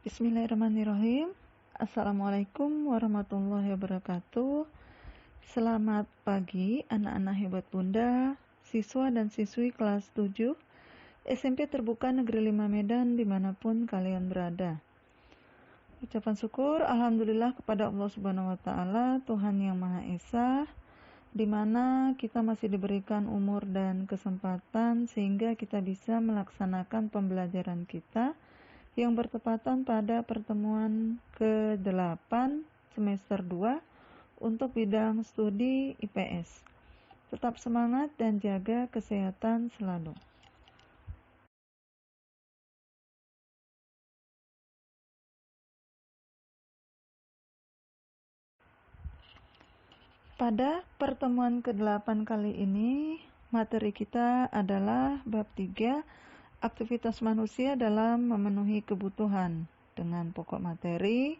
Bismillahirrahmanirrahim. Assalamualaikum warahmatullahi wabarakatuh. Selamat pagi anak-anak hebat bunda, siswa dan siswi kelas 7 SMP Terbuka Negeri 5 Medan dimanapun kalian berada. Ucapan syukur Alhamdulillah kepada Allah Subhanahu wa Ta'ala, Tuhan yang Maha Esa, di mana kita masih diberikan umur dan kesempatan sehingga kita bisa melaksanakan pembelajaran kita yang bertepatan pada pertemuan ke-8 semester 2 untuk bidang studi IPS. Tetap semangat dan jaga kesehatan selalu. Pada pertemuan ke-8 kali ini, materi kita adalah bab 3, aktivitas manusia dalam memenuhi kebutuhan, dengan pokok materi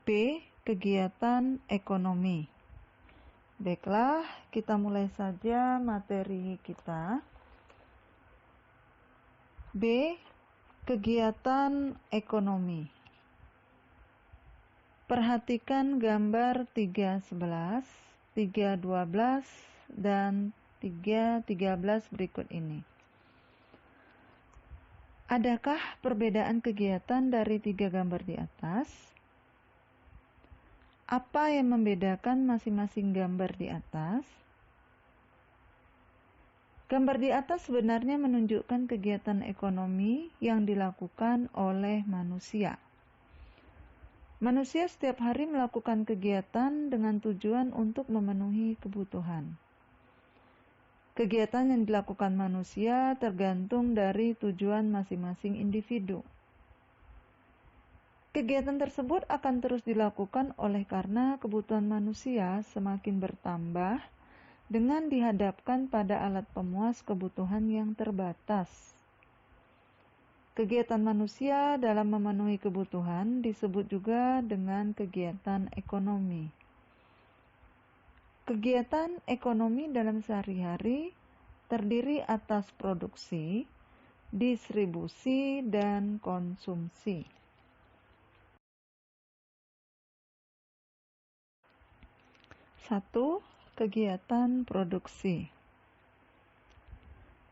B, kegiatan ekonomi. Baiklah, kita mulai saja materi kita. B, kegiatan ekonomi. Perhatikan gambar 3.11, 3.12, dan 3.13 berikut ini. Adakah perbedaan kegiatan dari 3 gambar di atas? Apa yang membedakan masing-masing gambar di atas? Gambar di atas sebenarnya menunjukkan kegiatan ekonomi yang dilakukan oleh manusia. Manusia setiap hari melakukan kegiatan dengan tujuan untuk memenuhi kebutuhan. Kegiatan yang dilakukan manusia tergantung dari tujuan masing-masing individu. Kegiatan tersebut akan terus dilakukan oleh karena kebutuhan manusia semakin bertambah dengan dihadapkan pada alat pemuas kebutuhan yang terbatas. Kegiatan manusia dalam memenuhi kebutuhan disebut juga dengan kegiatan ekonomi. Kegiatan ekonomi dalam sehari-hari terdiri atas produksi, distribusi, dan konsumsi. Satu, kegiatan produksi.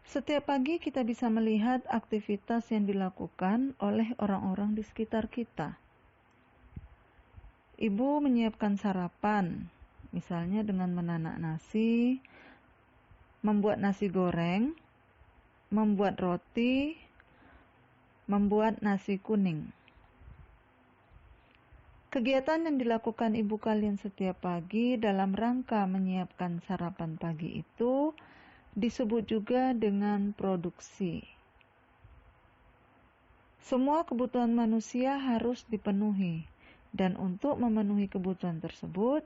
Setiap pagi kita bisa melihat aktivitas yang dilakukan oleh orang-orang di sekitar kita. Ibu menyiapkan sarapan, misalnya dengan menanak nasi, membuat nasi goreng, membuat roti, membuat nasi kuning. Kegiatan yang dilakukan ibu kalian setiap pagi dalam rangka menyiapkan sarapan pagi itu disebut juga dengan produksi. Semua kebutuhan manusia harus dipenuhi, dan untuk memenuhi kebutuhan tersebut,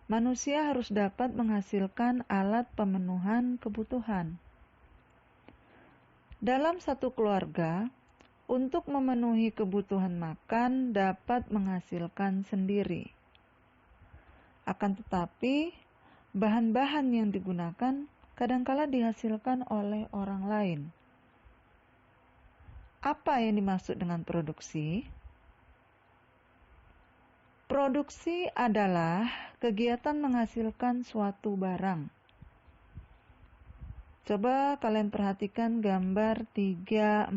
manusia harus dapat menghasilkan alat pemenuhan kebutuhan. Dalam satu keluarga, untuk memenuhi kebutuhan makan dapat menghasilkan sendiri. Akan tetapi, bahan-bahan yang digunakan kadangkala dihasilkan oleh orang lain. Apa yang dimaksud dengan produksi? Produksi adalah kegiatan menghasilkan suatu barang. Coba kalian perhatikan gambar 3.14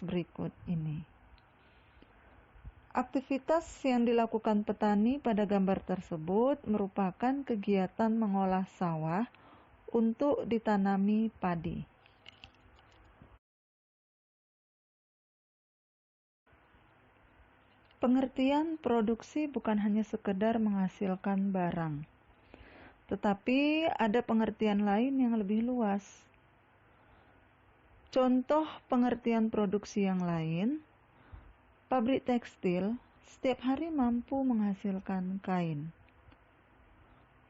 berikut ini. Aktivitas yang dilakukan petani pada gambar tersebut merupakan kegiatan mengolah sawah untuk ditanami padi. Pengertian produksi bukan hanya sekedar menghasilkan barang, tetapi ada pengertian lain yang lebih luas. Contoh pengertian produksi yang lain, pabrik tekstil setiap hari mampu menghasilkan kain.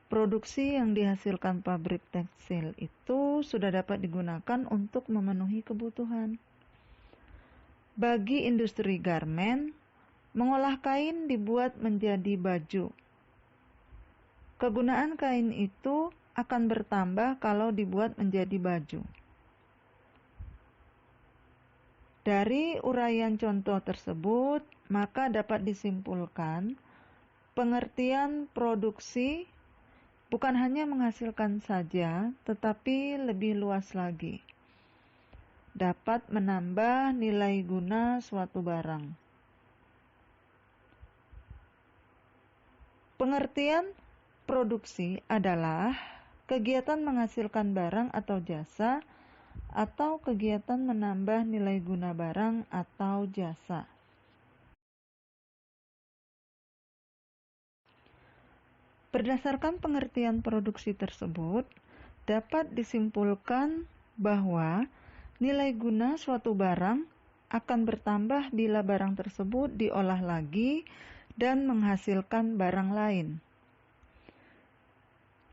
Produksi yang dihasilkan pabrik tekstil itu sudah dapat digunakan untuk memenuhi kebutuhan. Bagi industri garmen, mengolah kain dibuat menjadi baju. Kegunaan kain itu akan bertambah kalau dibuat menjadi baju. Dari uraian contoh tersebut, maka dapat disimpulkan pengertian produksi bukan hanya menghasilkan saja, tetapi lebih luas lagi. Dapat menambah nilai guna suatu barang. Pengertian produksi adalah kegiatan menghasilkan barang atau jasa atau kegiatan menambah nilai guna barang atau jasa. Berdasarkan pengertian produksi tersebut, dapat disimpulkan bahwa nilai guna suatu barang akan bertambah bila barang tersebut diolah lagi dan menghasilkan barang lain.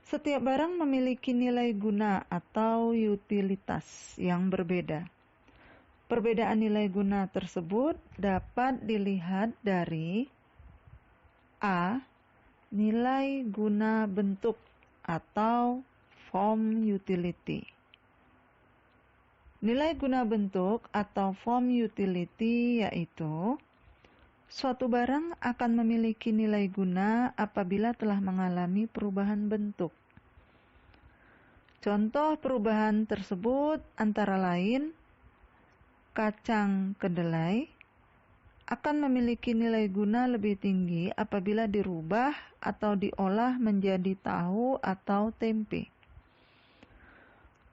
Setiap barang memiliki nilai guna atau utilitas yang berbeda. Perbedaan nilai guna tersebut dapat dilihat dari A. Nilai guna bentuk atau form utility. Nilai guna bentuk atau form utility yaitu suatu barang akan memiliki nilai guna apabila telah mengalami perubahan bentuk. Contoh perubahan tersebut antara lain kacang kedelai akan memiliki nilai guna lebih tinggi apabila dirubah atau diolah menjadi tahu atau tempe.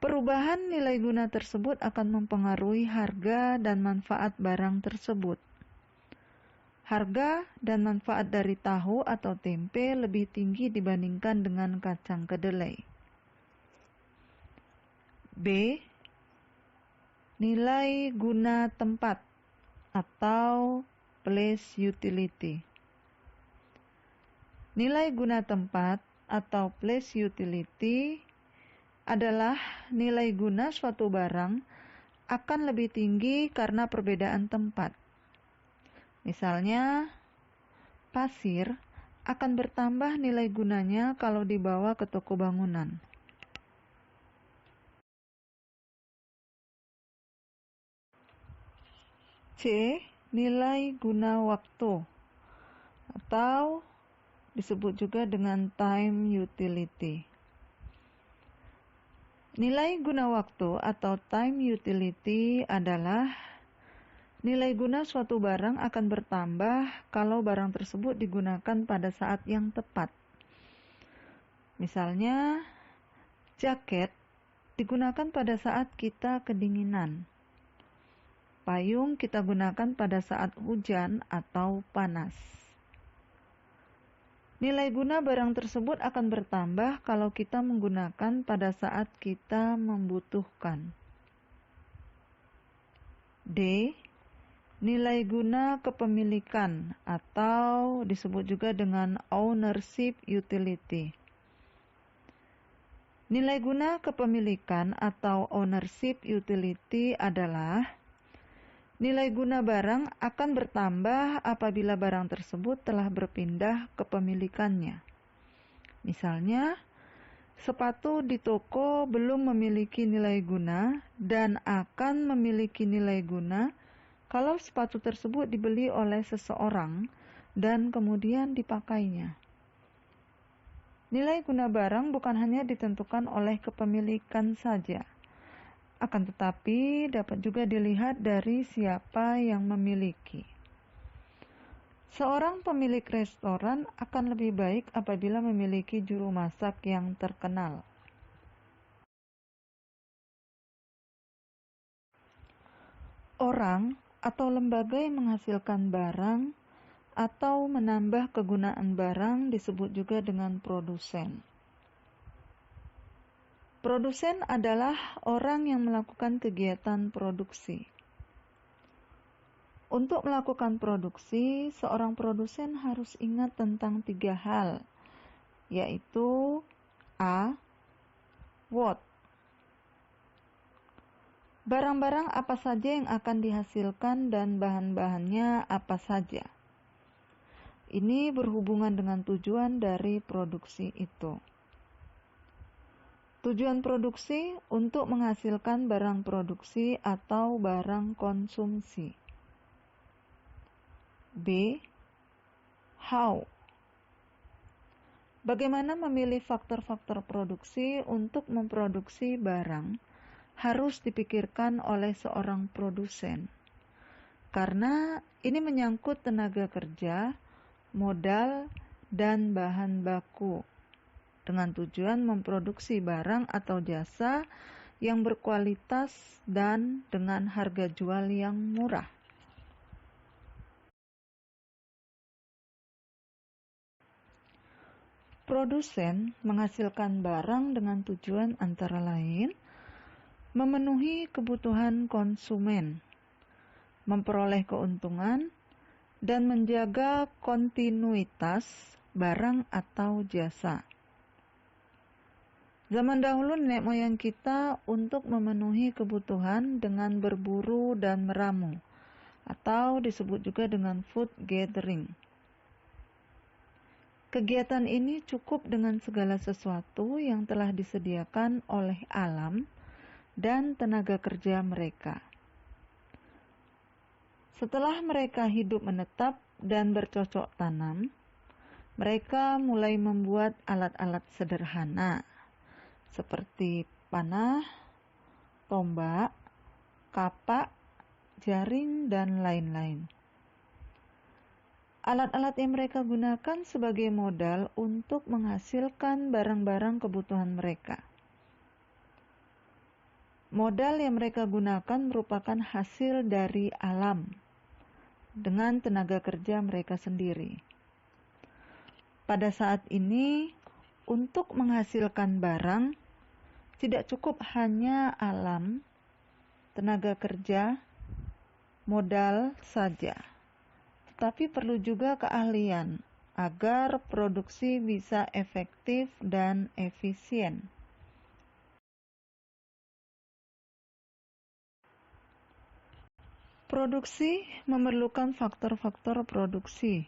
Perubahan nilai guna tersebut akan mempengaruhi harga dan manfaat barang tersebut. Harga dan manfaat dari tahu atau tempe lebih tinggi dibandingkan dengan kacang kedelai. B. Nilai guna tempat atau place utility. Nilai guna tempat atau place utility adalah nilai guna suatu barang akan lebih tinggi karena perbedaan tempat. Misalnya, pasir akan bertambah nilai gunanya kalau dibawa ke toko bangunan. C. Nilai guna waktu atau disebut juga dengan time utility. Nilai guna waktu atau time utility adalah nilai guna suatu barang akan bertambah kalau barang tersebut digunakan pada saat yang tepat. Misalnya, jaket digunakan pada saat kita kedinginan. Payung kita gunakan pada saat hujan atau panas. Nilai guna barang tersebut akan bertambah kalau kita menggunakan pada saat kita membutuhkan. D. Nilai guna kepemilikan atau disebut juga dengan ownership utility. Nilai guna kepemilikan atau ownership utility adalah nilai guna barang akan bertambah apabila barang tersebut telah berpindah kepemilikannya. Misalnya, sepatu di toko belum memiliki nilai guna dan akan memiliki nilai guna kalau sepatu tersebut dibeli oleh seseorang dan kemudian dipakainya. Nilai guna barang bukan hanya ditentukan oleh kepemilikan saja, akan tetapi dapat juga dilihat dari siapa yang memiliki. Seorang pemilik restoran akan lebih baik apabila memiliki juru masak yang terkenal. Orang atau lembaga yang menghasilkan barang atau menambah kegunaan barang disebut juga dengan produsen. Produsen adalah orang yang melakukan kegiatan produksi. Untuk melakukan produksi, seorang produsen harus ingat tentang 3 hal, yaitu A. What? Barang-barang apa saja yang akan dihasilkan dan bahan-bahannya apa saja. Ini berhubungan dengan tujuan dari produksi itu. Tujuan produksi untuk menghasilkan barang produksi atau barang konsumsi. B. How. Bagaimana memilih faktor-faktor produksi untuk memproduksi barang harus dipikirkan oleh seorang produsen. Karena ini menyangkut tenaga kerja, modal, dan bahan baku dengan tujuan memproduksi barang atau jasa yang berkualitas dan dengan harga jual yang murah. Produsen menghasilkan barang dengan tujuan antara lain memenuhi kebutuhan konsumen, memperoleh keuntungan, dan menjaga kontinuitas barang atau jasa. Zaman dahulu nenek moyang kita untuk memenuhi kebutuhan dengan berburu dan meramu, atau disebut juga dengan food gathering. Kegiatan ini cukup dengan segala sesuatu yang telah disediakan oleh alam dan tenaga kerja mereka. Setelah mereka hidup menetap dan bercocok tanam, mereka mulai membuat alat-alat sederhana seperti panah, tombak, kapak, jaring, dan lain-lain. Alat-alat yang mereka gunakan sebagai modal untuk menghasilkan barang-barang kebutuhan mereka. Modal yang mereka gunakan merupakan hasil dari alam dengan tenaga kerja mereka sendiri. Pada saat ini, untuk menghasilkan barang, tidak cukup hanya alam, tenaga kerja, modal saja, tetapi perlu juga keahlian agar produksi bisa efektif dan efisien. Produksi memerlukan faktor-faktor produksi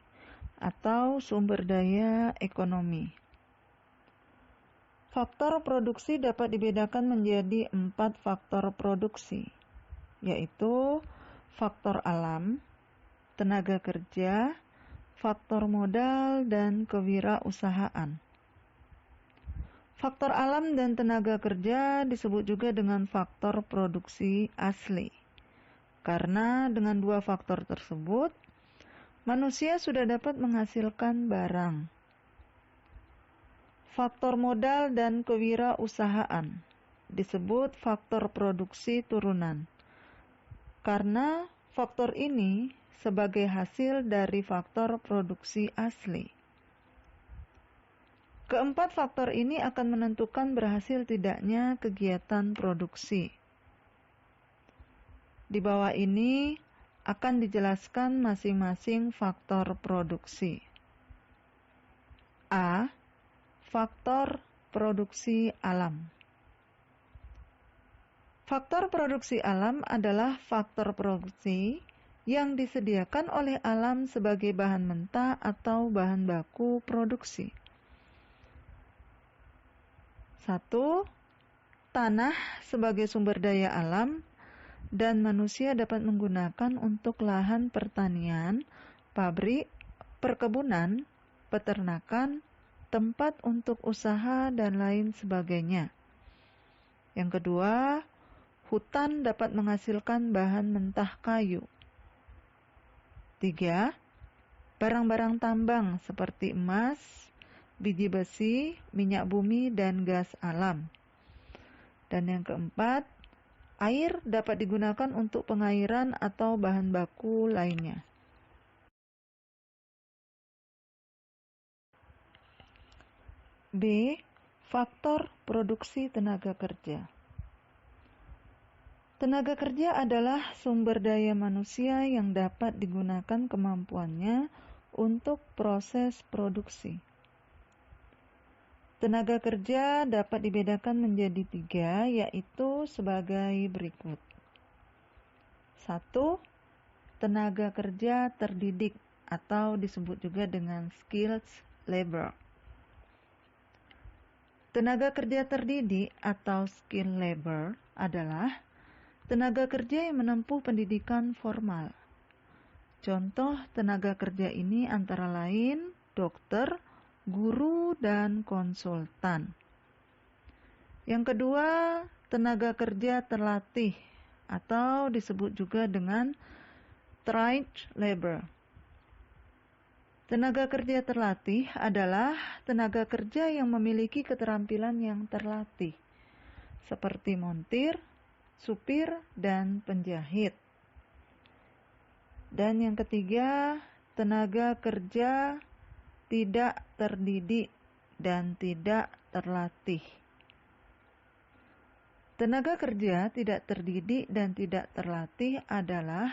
atau sumber daya ekonomi. Faktor produksi dapat dibedakan menjadi 4 faktor produksi, yaitu faktor alam, tenaga kerja, faktor modal, dan kewirausahaan. Faktor alam dan tenaga kerja disebut juga dengan faktor produksi asli. Karena dengan 2 faktor tersebut, manusia sudah dapat menghasilkan barang. Faktor modal dan kewirausahaan disebut faktor produksi turunan. Karena faktor ini sebagai hasil dari faktor produksi asli. Keempat faktor ini akan menentukan berhasil tidaknya kegiatan produksi. Di bawah ini akan dijelaskan masing-masing faktor produksi. A. Faktor produksi alam. Faktor produksi alam adalah faktor produksi yang disediakan oleh alam sebagai bahan mentah atau bahan baku produksi. 1. Tanah sebagai sumber daya alam dan manusia dapat menggunakan untuk lahan pertanian, pabrik, perkebunan, peternakan, tempat untuk usaha, dan lain sebagainya. Yang kedua, hutan dapat menghasilkan bahan mentah kayu. 3. Barang-barang tambang seperti emas, biji besi, minyak bumi, dan gas alam. Dan yang keempat, air dapat digunakan untuk pengairan atau bahan baku lainnya. B. Faktor produksi tenaga kerja. Tenaga kerja adalah sumber daya manusia yang dapat digunakan kemampuannya untuk proses produksi. Tenaga kerja dapat dibedakan menjadi 3, yaitu sebagai berikut. 1. Tenaga kerja terdidik atau disebut juga dengan skilled labor. Tenaga kerja terdidik atau skill labor adalah tenaga kerja yang menempuh pendidikan formal. Contoh tenaga kerja ini antara lain dokter, guru, dan konsultan. Yang kedua, tenaga kerja terlatih atau disebut juga dengan trained labor. Tenaga kerja terlatih adalah tenaga kerja yang memiliki keterampilan yang terlatih, seperti montir, supir, dan penjahit. Dan yang ketiga, tenaga kerja tidak terdidik dan tidak terlatih. Tenaga kerja tidak terdidik dan tidak terlatih adalah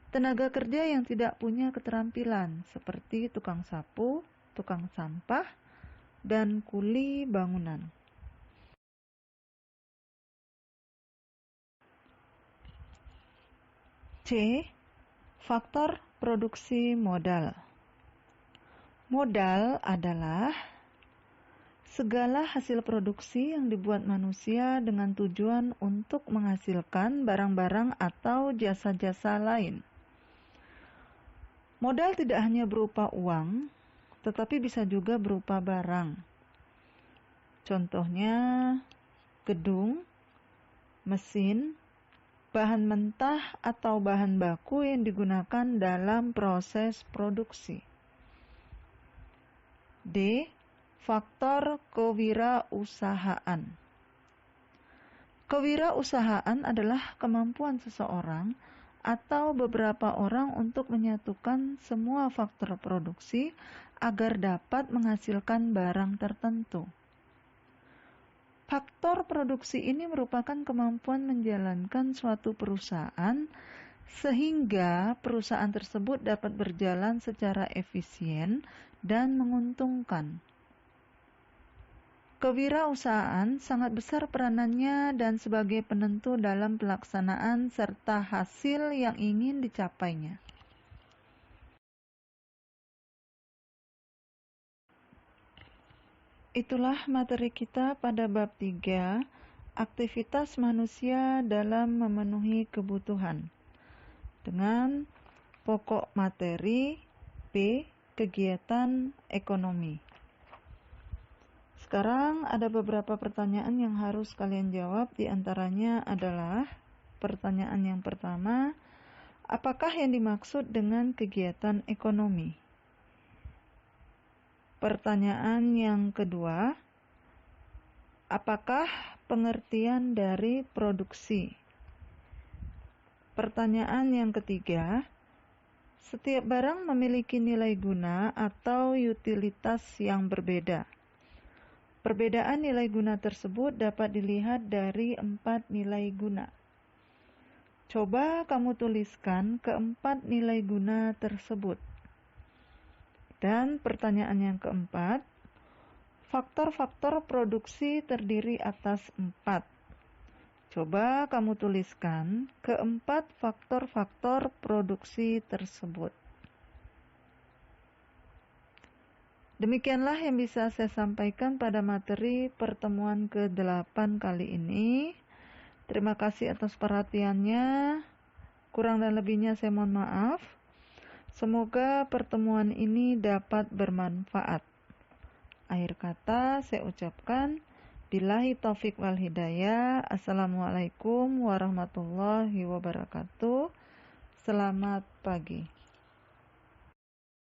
tenaga kerja yang tidak punya keterampilan seperti tukang sapu, tukang sampah, dan kuli bangunan. C. Faktor produksi modal. Modal adalah segala hasil produksi yang dibuat manusia dengan tujuan untuk menghasilkan barang-barang atau jasa-jasa lain. Modal tidak hanya berupa uang, tetapi bisa juga berupa barang. Contohnya, gedung, mesin, bahan mentah atau bahan baku yang digunakan dalam proses produksi. D. Faktor kewirausahaan. Kewirausahaan adalah kemampuan seseorang atau beberapa orang untuk menyatukan semua faktor produksi agar dapat menghasilkan barang tertentu. Faktor produksi ini merupakan kemampuan menjalankan suatu perusahaan sehingga perusahaan tersebut dapat berjalan secara efisien dan menguntungkan. Kewirausahaan sangat besar peranannya dan sebagai penentu dalam pelaksanaan serta hasil yang ingin dicapainya. Itulah materi kita pada bab 3, aktivitas manusia dalam memenuhi kebutuhan. Dengan pokok materi B, kegiatan ekonomi. Sekarang ada beberapa pertanyaan yang harus kalian jawab. Di antaranya adalah pertanyaan yang pertama, apakah yang dimaksud dengan kegiatan ekonomi? Pertanyaan yang kedua, apakah pengertian dari produksi? Pertanyaan yang ketiga, setiap barang memiliki nilai guna atau utilitas yang berbeda. Perbedaan nilai guna tersebut dapat dilihat dari 4 nilai guna. Coba kamu tuliskan keempat nilai guna tersebut. Dan pertanyaan yang keempat, faktor-faktor produksi terdiri atas 4. Coba kamu tuliskan keempat faktor-faktor produksi tersebut. Demikianlah yang bisa saya sampaikan pada materi pertemuan ke-8 kali ini. Terima kasih atas perhatiannya. Kurang dan lebihnya saya mohon maaf. Semoga pertemuan ini dapat bermanfaat. Akhir kata saya ucapkan, billahi taufik wal hidayah. Assalamualaikum warahmatullahi wabarakatuh. Selamat pagi.